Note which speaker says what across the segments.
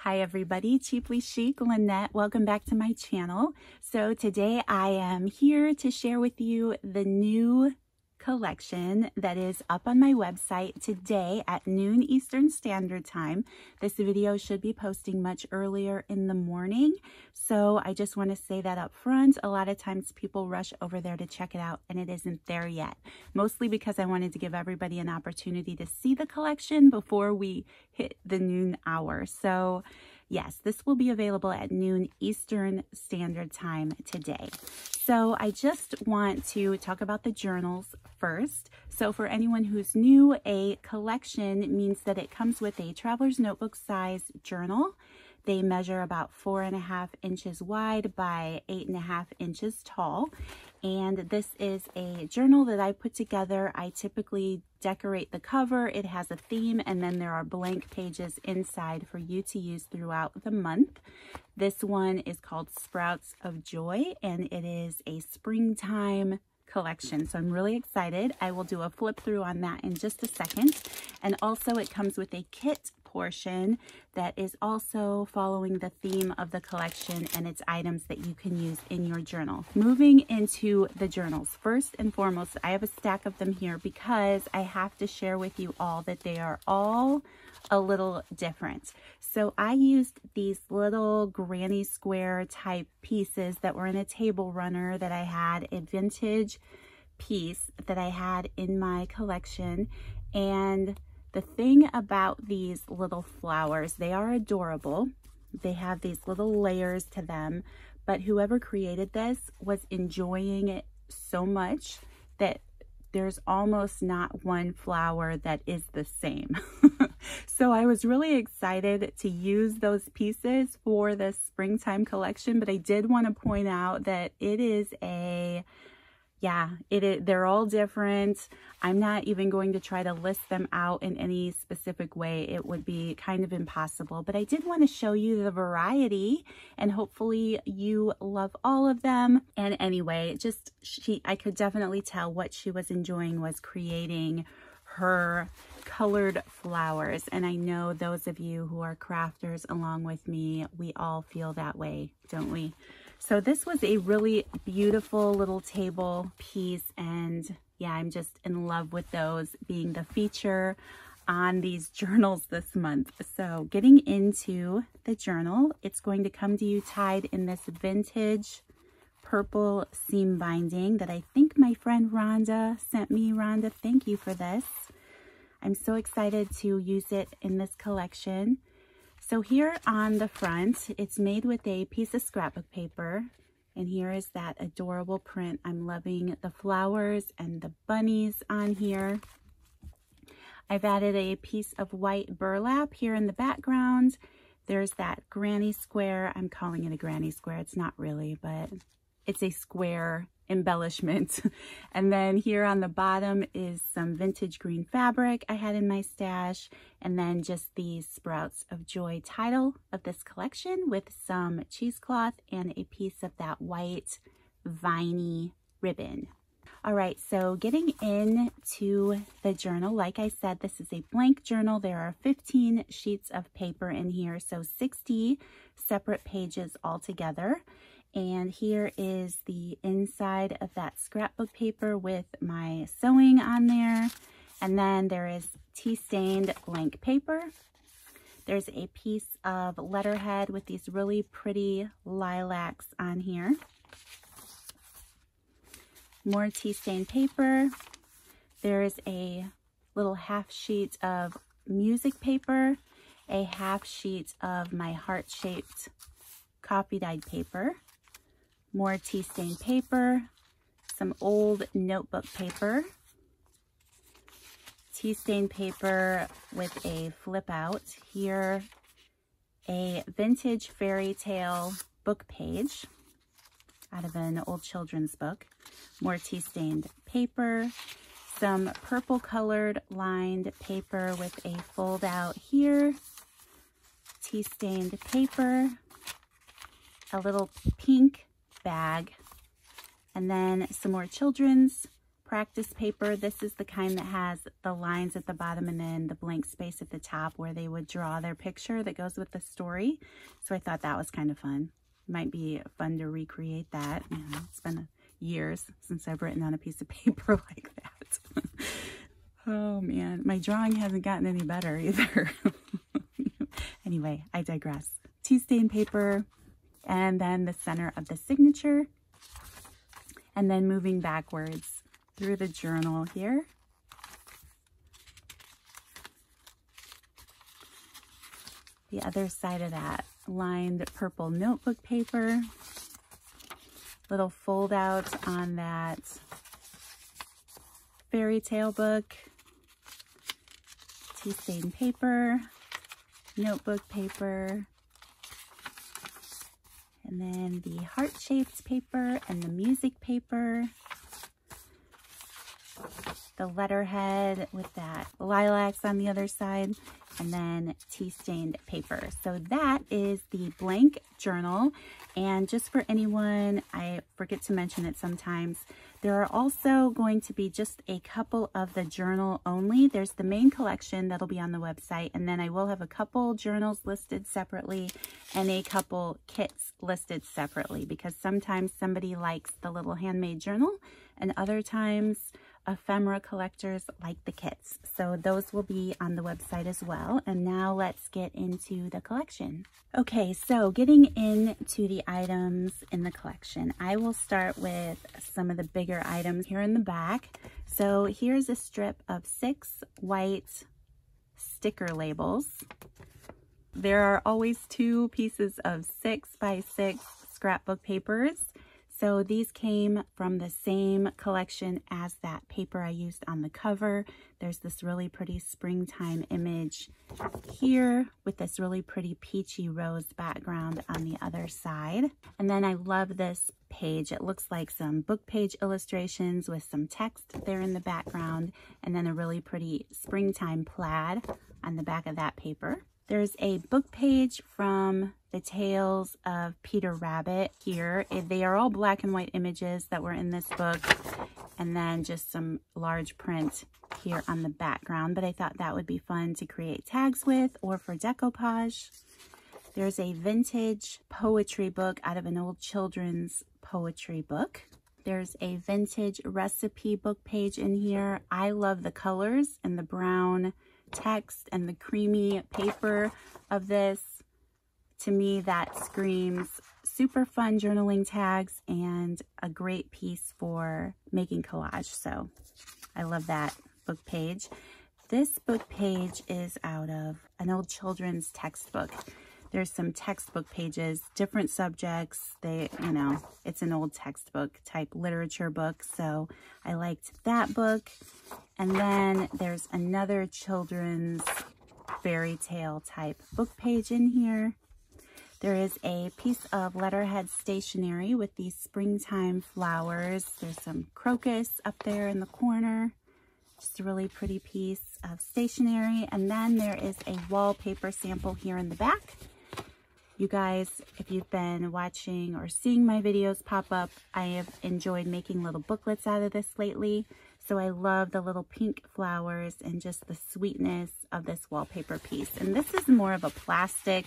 Speaker 1: Hi everybody, Cheaply Chic Lynette. Welcome back to my channel. So today I am here to share with you the new collection that is up on my website today at noon Eastern Standard Time. This video should be posting much earlier in the morning, so I just want to say that up front. A lot of times people rush over there to check it out and it isn't there yet, mostly because I wanted to give everybody an opportunity to see the collection before we hit the noon hour. So yes, this will be available at noon Eastern Standard Time today. So I just want to talk about the journals first. So for anyone who's new, a collection means that it comes with a traveler's notebook size journal. They measure about 4.5 inches wide by 8.5 inches tall. And this is a journal that I put together. I typically decorate the cover. It has a theme, and then there are blank pages inside for you to use throughout the month. This one is called Sprouts of Joy, and it is a springtime collection. So I'm really excited. I will do a flip through on that in just a second. And also it comes with a kit portion that is also following the theme of the collection, and it's items that you can use in your journal. Moving into the journals, first and foremost, I have a stack of them here because I have to share with you all that they are all a little different. So I used these little granny square type pieces that were in a table runner that I had, a vintage piece that I had in my collection. And the thing about these little flowers, they are adorable. They have these little layers to them, but whoever created this was enjoying it so much that there's almost not one flower that is the same. So I was really excited to use those pieces for the springtime collection, but I did want to point out that it is they're all different. I'm not even going to try to list them out in any specific way. It would be kind of impossible, but I did want to show you the variety, and hopefully you love all of them. And anyway, I could definitely tell what she was enjoying was creating her colored flowers. And I know those of you who are crafters along with me, we all feel that way, don't we? So this was a really beautiful little table piece, and yeah, I'm just in love with those being the feature on these journals this month. So getting into the journal, it's going to come to you tied in this vintage purple seam binding that I think my friend Rhonda sent me. Rhonda, thank you for this. I'm so excited to use it in this collection. So here on the front, it's made with a piece of scrapbook paper, and here is that adorable print. I'm loving the flowers and the bunnies on here. I've added a piece of white burlap here in the background. There's that granny square. I'm calling it a granny square. It's not really, but it's a square embellishment. And then here on the bottom is some vintage green fabric I had in my stash, and then just the Sprouts of Joy title of this collection with some cheesecloth and a piece of that white viney ribbon. All right, so getting into the journal, like I said, this is a blank journal. There are 15 sheets of paper in here, so 60 separate pages altogether. And here is the inside of that scrapbook paper with my sewing on there. And then there is tea-stained blank paper. There's a piece of letterhead with these really pretty lilacs on here. More tea-stained paper. There is a little half sheet of music paper, a half sheet of my heart-shaped coffee-dyed paper. More tea-stained paper, some old notebook paper, tea-stained paper with a flip out. Here, a vintage fairy tale book page out of an old children's book. More tea-stained paper, some purple colored lined paper with a fold out here, tea-stained paper, a little pink bag, and then some more children's practice paper. This is the kind that has the lines at the bottom and then the blank space at the top where they would draw their picture that goes with the story. So I thought that was kind of fun. Might be fun to recreate that. You know, it's been years since I've written on a piece of paper like that. Oh man, my drawing hasn't gotten any better either. Anyway, I digress. Tea stain paper, and then the center of the signature, and then moving backwards through the journal here. The other side of that, lined purple notebook paper, little fold out on that fairy tale book, tea stain paper, notebook paper, and then the heart-shaped paper and the music paper, the letterhead with that lilacs on the other side, and then tea-stained paper. So that is the blank journal. And just for anyone, I forget to mention it sometimes, there are also going to be just a couple of the journal only. There's the main collection that'll be on the website, and then I will have a couple journals listed separately and a couple kits listed separately, because sometimes somebody likes the little handmade journal and other times ephemera collectors like the kits. So those will be on the website as well. And now let's get into the collection. Okay, so getting into the items in the collection, I will start with some of the bigger items here in the back. So here's a strip of 6 white sticker labels. There are always 2 pieces of 6 by 6 scrapbook papers. So these came from the same collection as that paper I used on the cover. There's this really pretty springtime image here with this really pretty peachy rose background on the other side. And then I love this page. It looks like some book page illustrations with some text there in the background, and then a really pretty springtime plaid on the back of that paper. There's a book page from the Tales of Peter Rabbit here. They are all black and white images that were in this book, and then just some large print here on the background. But I thought that would be fun to create tags with or for decoupage. There's a vintage poetry book out of an old children's poetry book. There's a vintage recipe book page in here. I love the colors and the brown text and the creamy paper of this. To me, that screams super fun journaling tags and a great piece for making collage. So I love that book page. This book page is out of an old children's textbook. There's some textbook pages, different subjects. It's an old textbook type literature book. So I liked that book. And then there's another children's fairy tale type book page in here. There is a piece of letterhead stationery with these springtime flowers. There's some crocus up there in the corner. Just a really pretty piece of stationery. And then there is a wallpaper sample here in the back. You guys, if you've been watching or seeing my videos pop up, I have enjoyed making little booklets out of this lately. So I love the little pink flowers and just the sweetness of this wallpaper piece. And this is more of a plastic.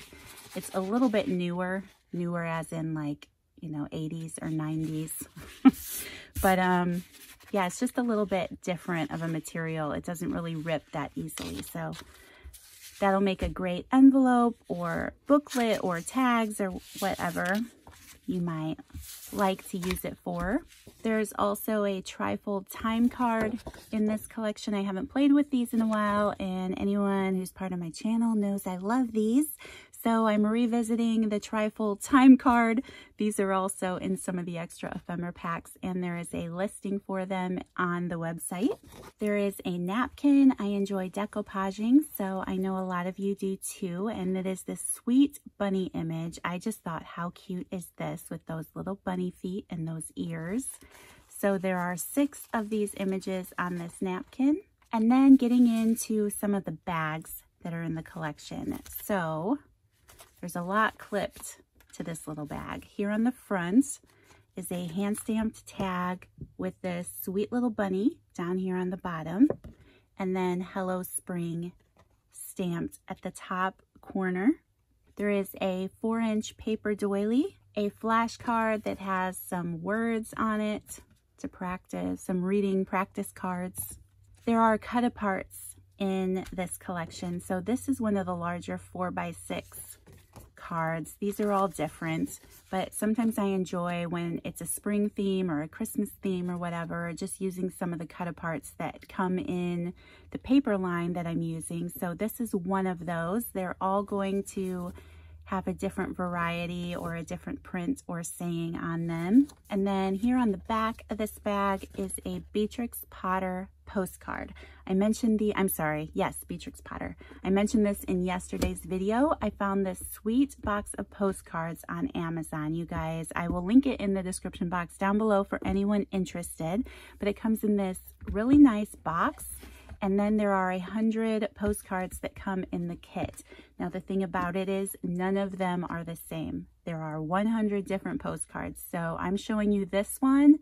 Speaker 1: It's a little bit newer as in like, 80s or 90s. But yeah, it's just a little bit different of a material. It doesn't really rip that easily. So that'll make a great envelope or booklet or tags or whatever you might like to use it for. There's also a trifold time card in this collection. I haven't played with these in a while, and anyone who's part of my channel knows I love these. So I'm revisiting the trifold time card. These are also in some of the extra ephemera packs, and there is a listing for them on the website. There is a napkin. I enjoy decoupaging, so I know a lot of you do too, and it is this sweet bunny image. I just thought, how cute is this with those little bunny feet and those ears? So there are 6 of these images on this napkin. And then getting into some of the bags that are in the collection. So there's a lot clipped to this little bag. Here on the front is a hand-stamped tag with this sweet little bunny down here on the bottom, and then Hello Spring stamped at the top corner. There is a 4-inch paper doily, a flashcard that has some words on it to practice, some reading practice cards. There are cut-aparts in this collection. So this is one of the larger 4x6 cards. These are all different, but sometimes I enjoy when it's a spring theme or a Christmas theme or whatever, just using some of the cut-aparts that come in the Paperline that I'm using. So this is one of those. They're all going to have a different variety or a different print or saying on them. And then here on the back of this bag is a Beatrix Potter postcard. Beatrix Potter. I mentioned this in yesterday's video. I found this sweet box of postcards on Amazon, you guys. I will link it in the description box down below for anyone interested, but it comes in this really nice box. And then there are 100 postcards that come in the kit. Now, the thing about it is none of them are the same. There are 100 different postcards. So I'm showing you this one,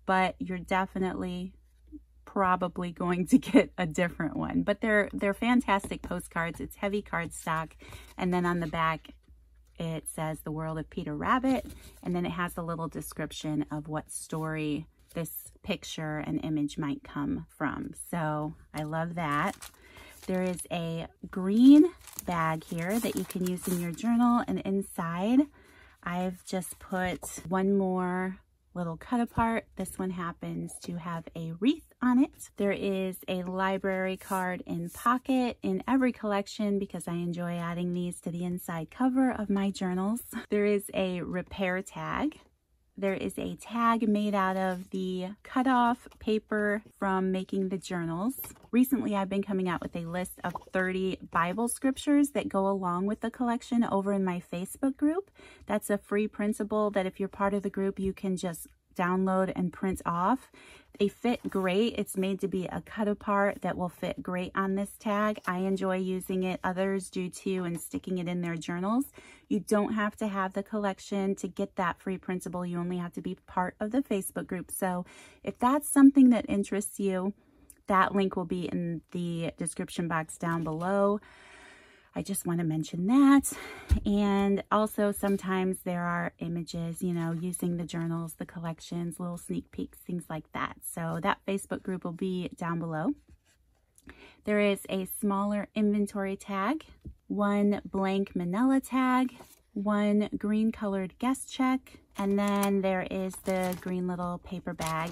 Speaker 1: but you're definitely probably going to get a different one. But they're fantastic postcards. It's heavy cardstock. And then on the back, it says The World of Peter Rabbit. And then it has a little description of what story this picture and image might come from. So I love that. There is a green bag here that you can use in your journal, and inside I've just put one more little cut apart. This one happens to have a wreath on it. There is a library card in pocket in every collection because I enjoy adding these to the inside cover of my journals. There is a repair tag. There is a tag made out of the cut-off paper from making the journals. Recently, I've been coming out with a list of 30 Bible scriptures that go along with the collection over in my Facebook group. That's a free printable that if you're part of the group, you can just download and print off. They fit great. It's made to be a cut apart that will fit great on this tag. I enjoy using it. Others do too, and sticking it in their journals. You don't have to have the collection to get that free printable. You only have to be part of the Facebook group. So if that's something that interests you, that link will be in the description box down below. I just want to mention that. And also sometimes there are images, you know, using the journals, the collections, little sneak peeks, things like that. So that Facebook group will be down below. There is a smaller inventory tag, one blank manila tag, one green colored guest check, and then there is the green little paper bag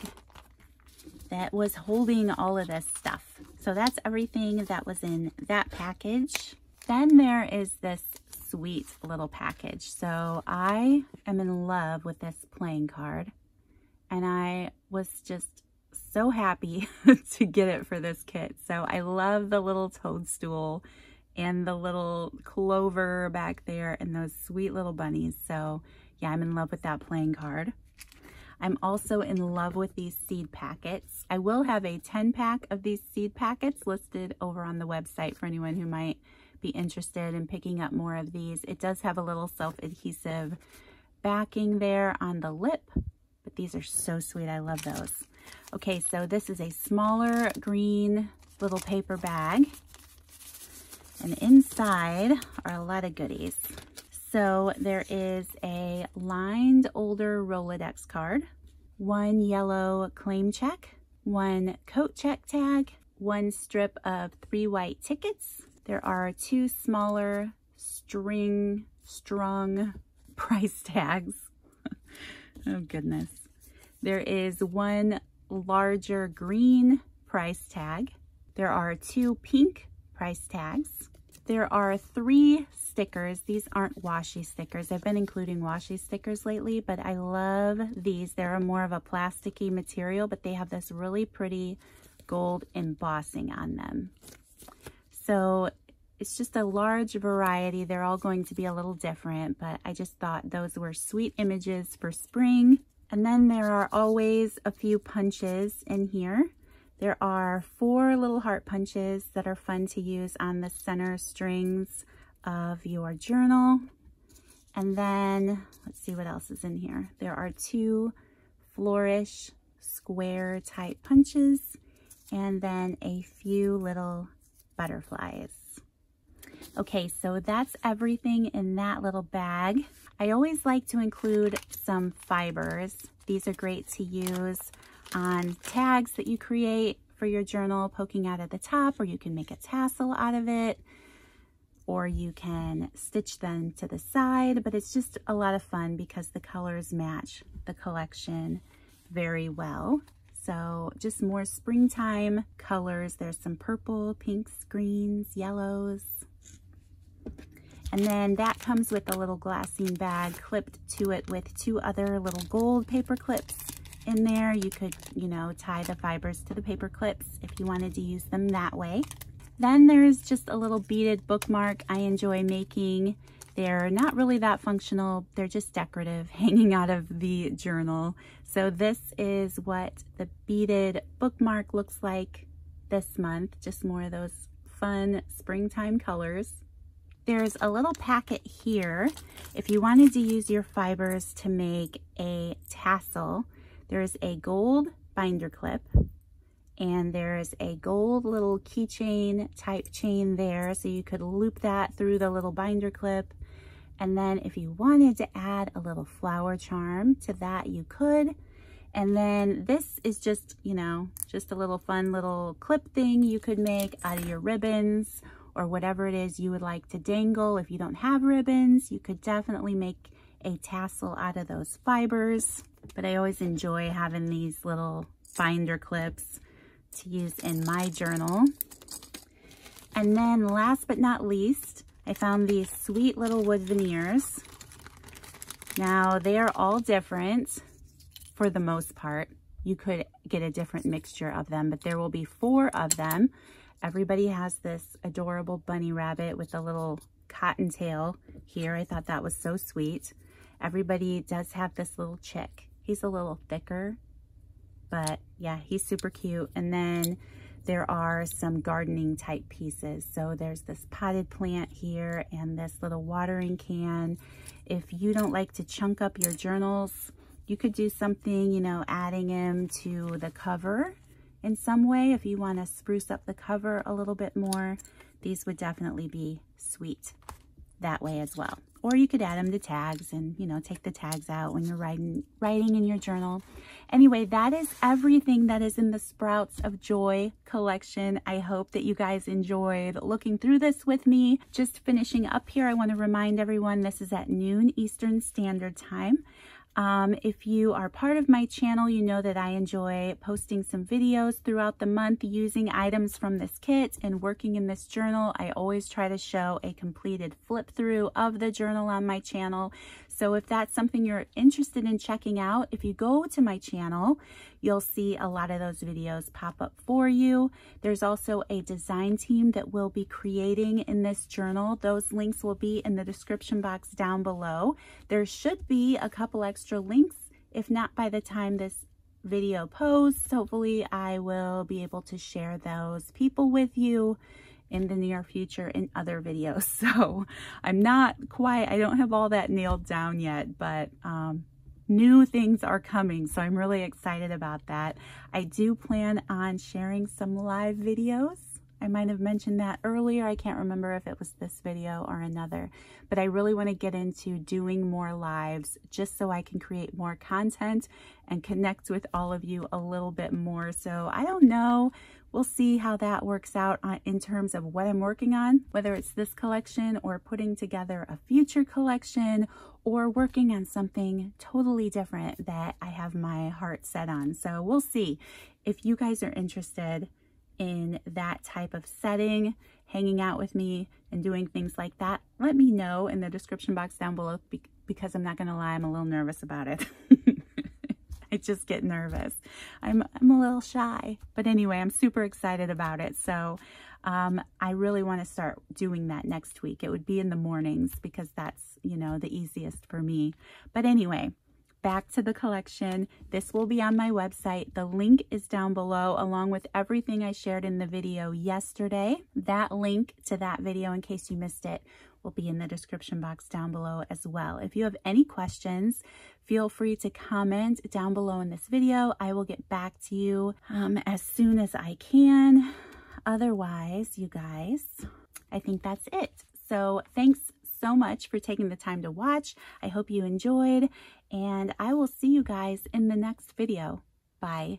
Speaker 1: that was holding all of this stuff. So that's everything that was in that package. Then there is this sweet little package. So I am in love with this playing card, and I was just so happy to get it for this kit. So I love the little toadstool and the little clover back there and those sweet little bunnies. So yeah, I'm in love with that playing card. I'm also in love with these seed packets. I will have a 10-pack of these seed packets listed over on the website for anyone who might be interested in picking up more of these. It does have a little self-adhesive backing there on the lip, but these are so sweet. I love those. Okay, so this is a smaller green little paper bag, and inside are a lot of goodies. So there is a lined older Rolodex card, one yellow claim check, one coat check tag, one strip of 3 white tickets. There are 2 smaller strung price tags. Oh goodness. There is one larger green price tag. There are 2 pink price tags. There are 3 stickers. These aren't washi stickers. I've been including washi stickers lately, but I love these. They're more of a plasticky material, but they have this really pretty gold embossing on them. So it's just a large variety. They're all going to be a little different, but I just thought those were sweet images for spring. And then there are always a few punches in here. There are 4 little heart punches that are fun to use on the center strings of your journal. And then let's see what else is in here. There are 2 flourish square type punches, and then a few little butterflies. Okay, so that's everything in that little bag. I always like to include some fibers. These are great to use on tags that you create for your journal, poking out at the top, or you can make a tassel out of it, or you can stitch them to the side, but it's just a lot of fun because the colors match the collection very well. So just more springtime colors. There's some purple, pinks, greens, yellows. And then that comes with a little glassine bag clipped to it with 2 other little gold paper clips in there. You could, you know, tie the fibers to the paper clips if you wanted to use them that way. Then there's just a little beaded bookmark I enjoy making. They're not really that functional. They're just decorative, hanging out of the journal. So this is what the beaded bookmark looks like this month. Just more of those fun springtime colors. There's a little packet here. If you wanted to use your fibers to make a tassel, there's a gold binder clip, and there's a gold little keychain type chain there, so you could loop that through the little binder clip. And then if you wanted to add a little flower charm to that, you could. And then this is just, you know, just a little fun little clip thing you could make out of your ribbons or whatever it is you would like to dangle. If you don't have ribbons, you could definitely make a tassel out of those fibers. But I always enjoy having these little binder clips to use in my journal. And then last but not least, I found these sweet little wood veneers. Now they are all different for the most part. You could get a different mixture of them, but there will be 4 of them. Everybody has this adorable bunny rabbit with a little cottontail here. I thought that was so sweet. Everybody does have this little chick. He's a little thicker, but yeah, he's super cute. And then there are some gardening type pieces. So there's this potted plant here and this little watering can. If you don't like to chunk up your journals, you could do something, you know, adding them to the cover in some way. If you want to spruce up the cover a little bit more, these would definitely be sweet that way as well. Or you could add them to tags and, you know, take the tags out when you're writing in your journal. Anyway, that is everything that is in the Sprouts of Joy collection. I hope that you guys enjoyed looking through this with me. Just finishing up here, I want to remind everyone this is at noon Eastern Standard Time. If you are part of my channel, you know that I enjoy posting some videos throughout the month using items from this kit and working in this journal. I always try to show a completed flip through of the journal on my channel. So if that's something you're interested in checking out, if you go to my channel, you'll see a lot of those videos pop up for you. There's also a design team that will be creating in this journal. Those links will be in the description box down below. There should be a couple extra links, if not by the time this video posts. Hopefully I will be able to share those people with you in the near future in other videos. So I don't have all that nailed down yet, but new things are coming, so I'm really excited about that. I do plan on sharing some live videos. I might have mentioned that earlier. I can't remember if it was this video or another, but I really want to get into doing more lives just so I can create more content and connect with all of you a little bit more. So I don't know. We'll see how that works out in terms of what I'm working on, whether it's this collection or putting together a future collection or working on something totally different that I have my heart set on. So we'll see. If you guys are interested in that type of setting, hanging out with me and doing things like that, let me know in the description box down below, because I'm not gonna lie, I'm a little nervous about it. I just get nervous. I'm a little shy, but anyway, I'm super excited about it. So I really want to start doing that next week. It would be in the mornings because that's, you know, the easiest for me. But anyway, back to the collection. This will be on my website. The link is down below along with everything I shared in the video yesterday. That link to that video, in case you missed it, will be in the description box down below as well. If you have any questions, feel free to comment down below in this video. I will get back to you as soon as I can. Otherwise, you guys, I think that's it. So thanks so much for taking the time to watch. I hope you enjoyed, and I will see you guys in the next video. Bye.